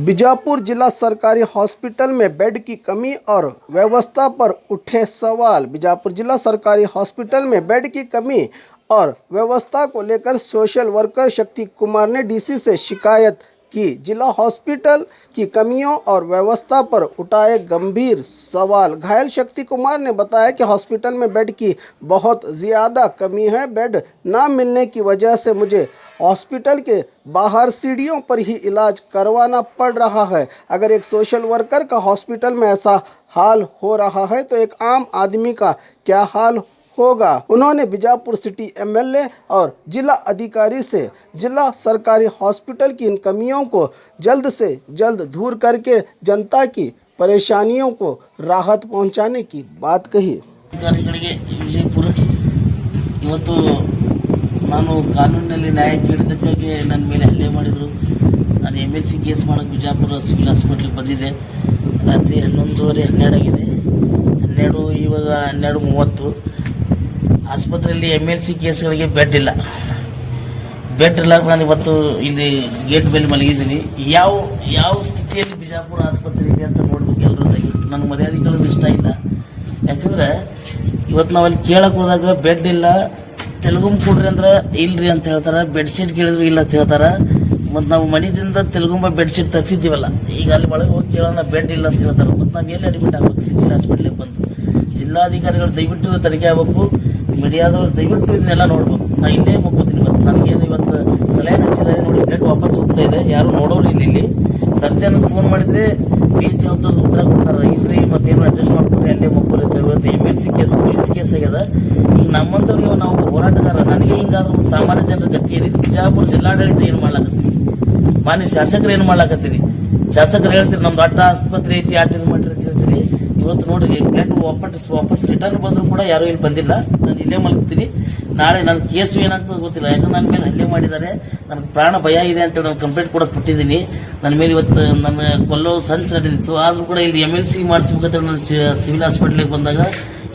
बीजापुर जिला सरकारी हॉस्पिटल में बेड की कमी और व्यवस्था पर उठे सवाल। बीजापुर जिला सरकारी हॉस्पिटल में बेड की कमी और व्यवस्था को लेकर सोशल वर्कर शक्ति कुमार ने डीसी से शिकायत की। जिला हॉस्पिटल की कमियों और व्यवस्था पर उठाए गंभीर सवाल। घायल शक्ति कुमार ने बताया कि हॉस्पिटल में बेड की बहुत ज़्यादा कमी है। बेड ना मिलने की वजह से मुझे हॉस्पिटल के बाहर सीढ़ियों पर ही इलाज करवाना पड़ रहा है। अगर एक सोशल वर्कर का हॉस्पिटल में ऐसा हाल हो रहा है तो एक आम आदमी का क्या हाल होगा। उन्होंने बीजापुर सिटी एमएलए और जिला अधिकारी से जिला सरकारी हॉस्पिटल की इन कमियों को जल्द से जल्द दूर करके जनता की परेशानियों को राहत पहुंचाने की बात कही। अधिकारिಗಳಿಗೆ ವಿಜಯಪುರ ಇವತ್ತು ನಾನು ಕಾನೂನಿನಲ್ಲಿ ನ್ಯಾಯ ಕೇಳಿದ್ದಕ್ಕಾಗಿ ನನ್ನ ಮೇಲೆ ಹಲ್ಲೆ ಮಾಡಿದರು. ನಾನು MLC ಕೇಸ್ ಮಾಡಕ್ಕೆ ಬಿಜಾಪುರ ಸಿವಿಲ್ ಹಾಸ್ಪಿಟಲ್ಗೆ ಬಂದಿದ್ದೆ. ರಾತ್ರಿ 11:30 12 ಆಗಿದೆ. 12 ಇವಾಗ 12:30 ಆಸ್ಪತ್ರೆಯಲ್ಲಿ MLC ಕೇಸ್ಗಳಿಗೆ ಬೆಡ್ ಇಲ್ಲ. ನಾನು ಇವತ್ತು ಇಲ್ಲಿ ಗೇಟ್ ಮೇಲೆ ಮಲಗಿದ್ದೀನಿ. ಯಾವ ಸ್ಥಿತಿಯಲ್ಲಿ ಬಿಜಾಪುರ ಆಸ್ಪತ್ರೆ ಇದೆ ಅಂತ ನೋಡ್ಬೇಕು ಎಲ್ಲರೂ. ದಯವಿಟ್ಟು ನನ್ನ ಮರ್ಯಾದೆಗಳು ಇಷ್ಟ ಇಲ್ಲ. ಯಾಕಂದ್ರೆ ಇವತ್ತು ನಾವಲ್ಲಿ ಕೇಳಕ್ಕೆ ಹೋದಾಗ ಬೆಡ್ ಇಲ್ಲ, ತೆಲುಗುಂಬ ಕೊಡ್ರಿ ಅಂದ್ರೆ ಇಲ್ರಿ ಅಂತ ಹೇಳ್ತಾರೆ. ಬೆಡ್ಶೀಟ್ ಕೇಳಿದ್ರು ಇಲ್ಲ ಅಂತ ಹೇಳ್ತಾರೆ. ಮತ್ತು ನಾವು ಮನೆಯಿಂದ ತೆಲುಗುಂಬ ಬೆಡ್ಶೀಟ್ ತರ್ತಿದ್ದೀವಲ್ಲ, ಈಗ ಅಲ್ಲಿ ಒಳಗೆ ಹೋಗಿ ಕೇಳೋಣ ಬೆಡ್ ಇಲ್ಲ ಅಂತ ಹೇಳ್ತಾರೆ. ಮತ್ತು ನಾವು ಎಲ್ಲಿ ಅಡ್ಮಿಟ್ ಆಗ್ಬೇಕು ಸಿವಿಲ್ ಹಾಸ್ಪಿಟ್ಲಿಗೆ ಬಂದು. ಜಿಲ್ಲಾಧಿಕಾರಿಗಳು ದಯವಿಟ್ಟು ತನಿಖೆ ಆಗಬೇಕು. ಮೀಡಿಯಾದವ್ರು ದಯವಿಟ್ಟು ಇದನ್ನೆಲ್ಲ ನೋಡ್ಬೇಕು. ನಾನು ಇಲ್ಲೇ ಮುಗ್ಕೋತೀನಿ. ನನಗೇನು ಇವತ್ತು ಸಲಹೆ ಹಚ್ಚಿದ್ದಾರೆ ನೋಡಿ, ಬ್ಲಡ್ ವಾಪಸ್ ಹೋಗ್ತಾ ಇದೆ, ಯಾರು ನೋಡೋರು ಇಲ್ಲಿ. ಸರ್ಜನ್ ಫೋನ್ ಮಾಡಿದರೆ PH ಜವಾಬ್ದಾರಿ ಉತ್ತರ ಕೊಡ್ತಾರೆ, ಇಲ್ರಿ ಮತ್ತೇನು ಅಡ್ಜಸ್ಟ್ ಮಾಡ್ಕೊಡ್ರಿ ಅಲ್ಲೇ ಮುಗ್ಕೋರಿ ಅಂತ. ಇವತ್ತು MLC ಕೇಸ್ ಪೊಲೀಸ್ ಕೇಸ್ ಆಗ್ಯದ. ಈಗ ನಮ್ಮಂಥವ್ರಿಗೆ ನಾವು ಹೋರಾಟಗಾರ, ನನಗೆ ಹಿಂಗಾದ್ರೆ ಸಾಮಾನ್ಯ ಜನರ ಗತಿ ಏನಿದೆ. ಬಿಜಾಪುರ ಜಿಲ್ಲಾಡಳಿತ ಏನು ಮಾಡ್ಲಾಕತ್ತೀನಿ, ಮಾನ್ಯ ಶಾಸಕರು ಏನು ಮಾಡ್ಲಾಕತ್ತೀನಿ. ಶಾಸಕರು ಹೇಳ್ತೀರಿ ನಮ್ದು ಅಡ್ಡ ಆಸ್ಪತ್ರೆ ಐತಿ, ಇದು ಮಾಡಿರಿ ಅಂತ ಹೇಳ್ತೀರಿ. ಇವತ್ತು ನೋಡ್ರಿ ಬ್ಲಡ್ ವಾಪಸ್ ರಿಟರ್ನ್ ಬಂದರೂ ಕೂಡ ಯಾರೂ ಇಲ್ಲಿ ಬಂದಿಲ್ಲ. ನಾನು ಇಲ್ಲೇ ಮಲಗ್ತೀನಿ. ನಾಳೆ ನನ್ನ ಕೇಸು ಏನಾಗ್ತದೆ ಗೊತ್ತಿಲ್ಲ. ಯಾಕಂದ್ರೆ ನನ್ನ ಮೇಲೆ ಹಲ್ಲೆ ಮಾಡಿದ್ದಾರೆ, ನನಗೆ ಪ್ರಾಣ ಭಯ ಇದೆ ಅಂತೇಳಿ ನಾನು ಕಂಪ್ಲೇಂಟ್ ಕೊಡೋಕೆ ಬಿಟ್ಟಿದ್ದೀನಿ. ನನ್ನ ಮೇಲೆ ಇವತ್ತು ನನ್ನ ಕೊಲ್ಲೋ ಸಂಚು ನಡೆದಿತ್ತು. ಆದರೂ ಕೂಡ ಇಲ್ಲಿ MLC ಮಾಡಿಸ್ಬೇಕಂತ ನಾನು ಸಿವಿಲ್ ಹಾಸ್ಪಿಟ್ಲಿಗೆ ಬಂದಾಗ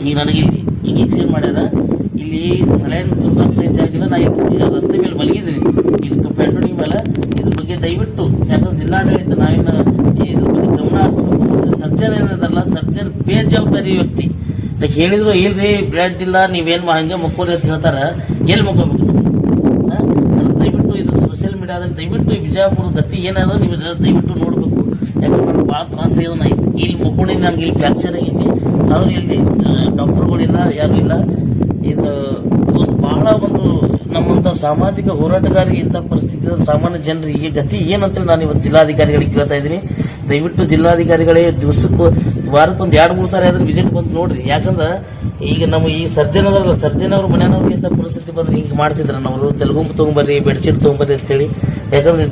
ಈಗ ನನಗೆ ಇಲ್ಲಿ ಇಂಜೆಕ್ಷನ್ ಮಾಡ್ಯಾರ. ಇಲ್ಲಿ ಸಲೈನ್ ತುರ್ಕಾಕ್ ಸಹಿತ ಆಗಿಲ್ಲ. ನಾನು ಇಲ್ಲಿ ರಸ್ತೆ ಮೇಲೆ ಮಲಗಿದ್ದೀನಿ, ಇಲ್ಲಿ ಪೆಟ್ರೋಲಿಂಗ್ ಮೇಲೆ. ಇದ್ರ ಬಗ್ಗೆ ದಯವಿಟ್ಟು, ಯಾಕಂದ್ರೆ ಜಿಲ್ಲಾಡಳಿತ ನಾವೇನು ಇದ್ರ ಬಗ್ಗೆ ಗಮನ ಹರಿಸ್ಬೇಕು. ಮತ್ತು ಸರ್ಜನ್ ಏನಿದಾರಲ್ಲ, ಸರ್ಜನ್ ಬೇಜವಾಬ್ದಾರಿ ವ್ಯಕ್ತಿ. ಹೇಳಿದ್ರು ಇಲ್ರಿ ಬ್ಲಡ್ ಇಲ್ಲ, ನೀವೇನು ಹಂಗೆ ಮುಕ್ಕೋರಿ ಅಂತ ಹೇಳ್ತಾರೆ. ಎಲ್ಲಿ ಮುಕ್ಕೋಬೇಕು? ದಯವಿಟ್ಟು ಇದು ಸೋಷಿಯಲ್ ಮೀಡಿಯಾದಲ್ಲಿ ದಯವಿಟ್ಟು ಬಿಜಾಪುರ ಗತಿ ಏನಾದ್ರು ನೀವು ದಯವಿಟ್ಟು ನೋಡಬೇಕು. ಯಾಕಂದ್ರೆ ನನಗೆ ಭಾಳ ತ್ರಾಸ ಇದೆ. ಇಲ್ಲಿ ಮುಕ್ಕೊಂಡು ನನಗೆ ಇಲ್ಲಿ ಫ್ರ್ಯಾಕ್ಚರ್ ಆಗೈತಿ. ಆದರೂ ಇಲ್ಲಿ ಡಾಕ್ಟರ್ಗಳಿಲ್ಲ, ಯಾರೂ ಇಲ್ಲ. ಇದು ಬಹಳ ಒಂದು ನಮ್ಮಂಥ ಸಾಮಾಜಿಕ ಹೋರಾಟಗಾರರಿಗೆ ಇಂಥ ಪರಿಸ್ಥಿತಿ, ಸಾಮಾನ್ಯ ಜನರಿಗೆ ಗತಿ ಏನಂತೇಳಿ ನಾನು ಇವತ್ತು ಜಿಲ್ಲಾಧಿಕಾರಿಗಳಿಗೆ ಕೇಳ್ತಾ ಇದ್ದೀನಿ. ದಯವಿಟ್ಟು ಜಿಲ್ಲಾಧಿಕಾರಿಗಳೇ ದಿವಸಕ್ಕೂ ವಾರಕ್ಕೊಂದು 2-3 ಸಾರಿ ಆದ್ರೆ ವಿಸಿಟ್ ಬಂದು ನೋಡ್ರಿ. ಯಾಕಂದ್ರೆ ಈಗ ನಮ್ಮ ಈ ಸರ್ಜನ್ ಅದರಲ್ಲ, ಸರ್ಜನ್ ಅವ್ರ ಮನೆಯವ್ರಿಗೆ ಇಂಥ ಪರಿಸ್ಥಿತಿ ಬಂದ್ರೆ ಹಿಂಗೆ ಮಾಡ್ತಿದ್ರು. ನಾವು ತೆಲುಗುಂಬ ತೊಗೊಂಬರ್ರಿ, ಬೆಡ್ಶೀಟ್ ತೊಗೊಂಬರ್ರಿ ಅಂತೇಳಿ. ಯಾಕಂದ್ರೆ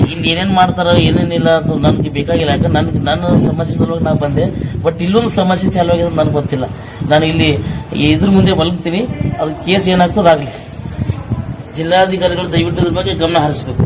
ಇಲ್ಲಿ ಏನೇನು ಮಾಡ್ತಾರೋ ಏನೇನಿಲ್ಲ ಅಂತ ನನಗೆ ಬೇಕಾಗಿಲ್ಲ. ಯಾಕಂದ್ರೆ ನನ್ನ ಸಮಸ್ಯೆ ಸಲುವಾಗಿ ನಾನು ಬಂದೆ. ಬಟ್ ಇಲ್ಲೊಂದು ಸಮಸ್ಯೆ ಚಾಲು ಆಗಿದೆ ನನಗೆ ಗೊತ್ತಿಲ್ಲ. ನಾನು ಇಲ್ಲಿ ಇದ್ರ ಮುಂದೆ ಮಲಗ್ತೀನಿ. ಅದು ಕೇಸ್ ಏನಾಗ್ತದಾಗಲಿ. ಜಿಲ್ಲಾಧಿಕಾರಿಗಳು ದಯವಿಟ್ಟು ಇದ್ರ ಬಗ್ಗೆ ಗಮನ ಹರಿಸ್ಬೇಕು.